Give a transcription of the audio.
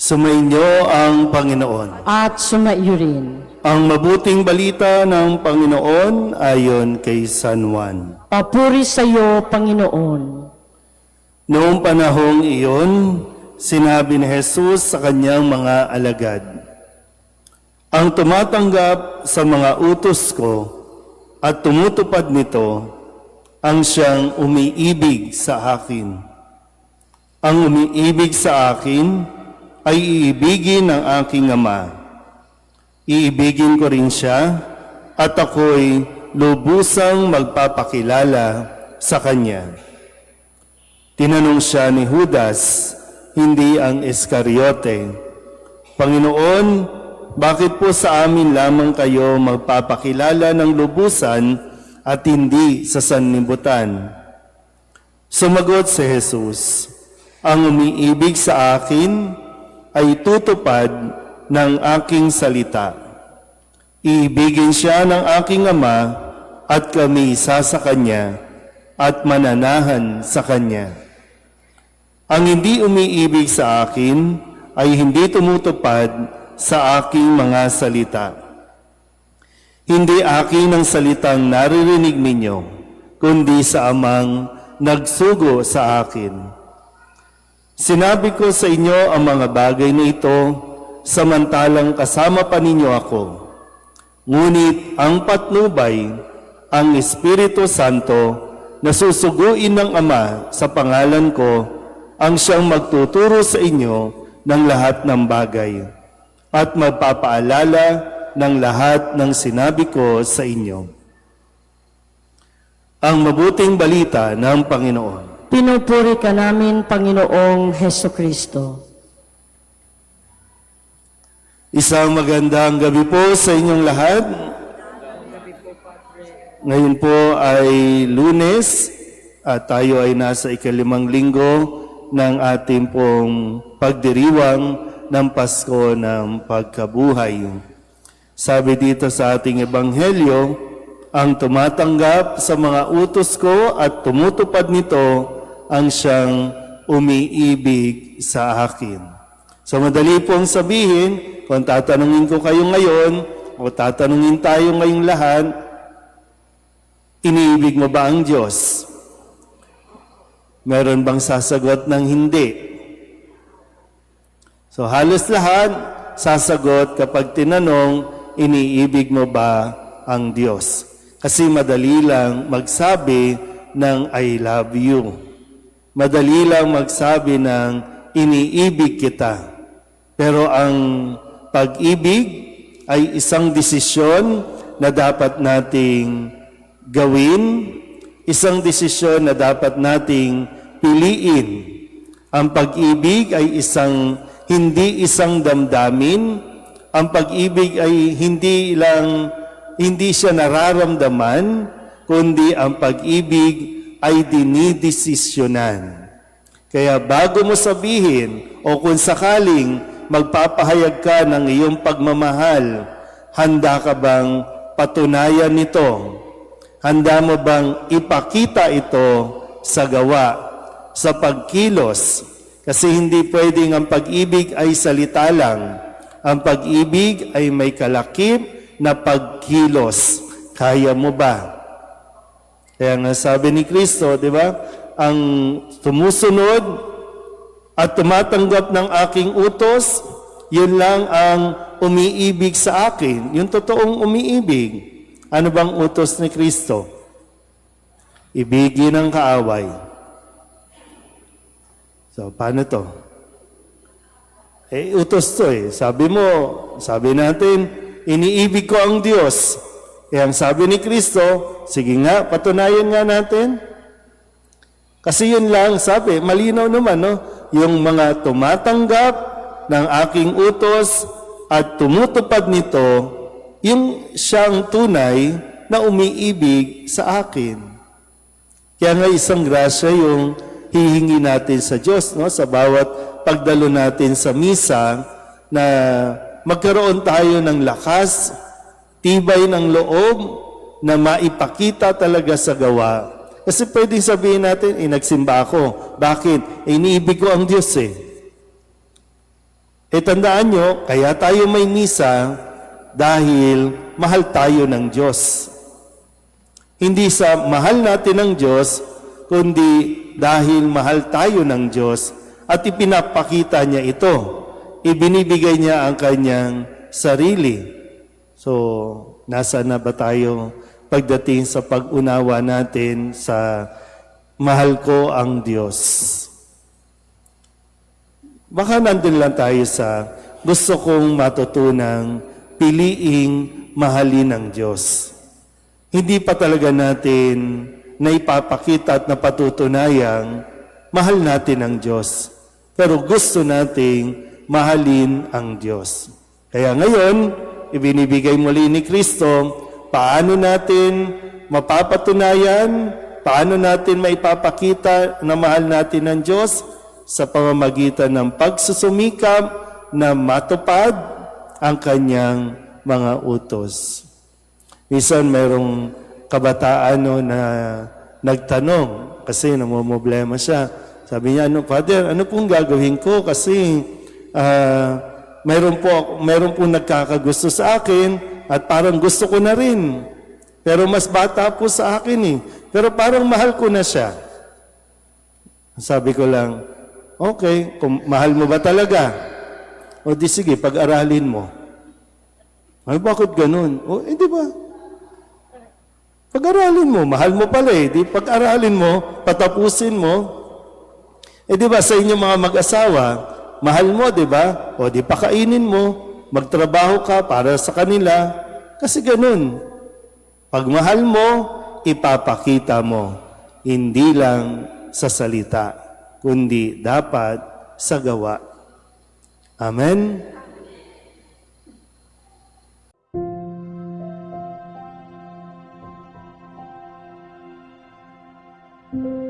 Sumainyo ang Panginoon. At sumaiyo rin. Ang mabuting balita ng Panginoon ayon kay San Juan. Papuri sa iyo, Panginoon. Noong panahong iyon, sinabi ni Jesus sa kanyang mga alagad, "Ang tumatanggap sa mga utos ko at tumutupad nito, ang siyang umiibig sa akin. Ang umiibig sa akin ay iibigin ng aking Ama. Iibigin ko rin siya at ako'y lubusang magpapakilala sa kanya." Tinanong siya ni Judas, hindi ang Iscariote, "Panginoon, bakit po sa amin lamang kayo magpapakilala ng lubusan at hindi sa sanlibutan?" Sumagot si Jesus, "Ang umiibig sa akin ay tutupad ng aking salita. Iibigin siya ng aking Ama at kami isa sa Kanya at mananahan sa Kanya. Ang hindi umiibig sa akin ay hindi tumutupad sa aking mga salita. Hindi akin ang salitang naririnig ninyo, kundi sa Amang nagsugo sa akin. Sinabi ko sa inyo ang mga bagay na ito, samantalang kasama pa ninyo ako. Ngunit ang patnubay, ang Espiritu Santo, na susuguin ng Ama sa pangalan ko, ang siyang magtuturo sa inyo ng lahat ng bagay at magpapaalala ng lahat ng sinabi ko sa inyo." Ang mabuting balita ng Panginoon. Pinupuri ka namin, Panginoong Hesukristo. Isang magandang gabi po sa inyong lahat. Ngayon po ay Lunes at tayo ay nasa ika-5 linggo ng ating pong pagdiriwang ng Pasko ng Pagkabuhay. Sabi dito sa ating Ebanghelyo, "Ang tumatanggap sa mga utos ko at tumutupad nito, ang siyang umiibig sa akin." So madali pong sabihin, kung tatanungin ko kayo ngayon, o tatanungin tayo ngayong lahat, iniibig mo ba ang Diyos? Meron bang sasagot ng hindi? So halos lahat sasagot kapag tinanong, iniibig mo ba ang Diyos? Kasi madali lang magsabi ng I love you. Madali lang magsabi ng iniibig kita. Pero ang pag-ibig ay isang desisyon na dapat nating gawin, isang desisyon na dapat nating piliin. Ang pag-ibig ay hindi isang damdamin. Ang pag-ibig ay hindi siya nararamdaman, kundi ang pag-ibig ay dinidesisyonan. Kaya bago mo sabihin o kung sakaling magpapahayag ka ng iyong pagmamahal, handa ka bang patunayan nito? Handa mo bang ipakita ito sa gawa, sa pagkilos? Kasi hindi pwedeng ang pag-ibig ay salita lang. Ang pag-ibig ay may kalakip na pagkilos. Kaya mo ba? Kaya nga sabi ni Kristo, di ba? Ang tumusunod at tumatanggap ng aking utos, yun lang ang umiibig sa akin. Yung totoong umiibig. Ano bang utos ni Kristo? Ibigin ang kaaway. So, paano to? Utos to eh. Sabi natin, iniibig ko ang Diyos. Ang sabi ni Kristo, sige nga, patunayan nga natin. Kasi yun lang, sabi, malinaw naman, no? Yung mga tumatanggap ng aking utos at tumutupad nito, yung siyang tunay na umiibig sa akin. Kaya nga isang grasya yung hihingi natin sa Diyos, no? Sa bawat pagdalo natin sa misa, na magkaroon tayo ng lakas, tibay ng loob, na maipakita talaga sa gawa. Kasi pwedeng sabihin natin, nagsimba ako. Bakit? Iniibig ko ang Diyos eh. Tandaan nyo, kaya tayo may misa dahil mahal tayo ng Diyos. Hindi sa mahal natin ng Diyos, kundi dahil mahal tayo ng Diyos at ipinapakita niya ito. Ibinibigay niya ang kanyang sarili. So, nasa na ba tayo pagdating sa pag-unawa natin sa mahal ko ang Diyos? Baka nandun lang tayo sa gusto kong matutunang piliing mahalin ng Diyos. Hindi pa talaga natin na ipapakita at napatutunayang mahal natin ang Diyos. Pero gusto nating mahalin ang Diyos. Kaya ngayon, ibinibigay muli ni Kristo, paano natin mapapatunayan, paano natin maipapakita na mahal natin ang Diyos sa pamamagitan ng pagsusumikap na matupad ang kanyang mga utos. Minsan mayroong kabataan na nagtanong kasi namumblema siya. Sabi niya, Father, ano pong gagawin ko? Kasi mayroon po nagkakagusto sa akin at parang gusto ko na rin. Pero mas bata po sa akin eh. Pero parang mahal ko na siya. Sabi ko lang, okay, kung mahal mo ba talaga? O di sige, pag-aralin mo. Ay, bakit ganun? O, di ba? Pag-aralin mo, mahal mo pala eh. Di pag-aralin mo, patapusin mo. Di ba sa inyong mga mag-asawa, mahal mo, di ba? O di pakainin mo, magtrabaho ka para sa kanila. Kasi ganun. Pag mahal mo, ipapakita mo. Hindi lang sa salita, kundi dapat sa gawa. Amen? Thank you.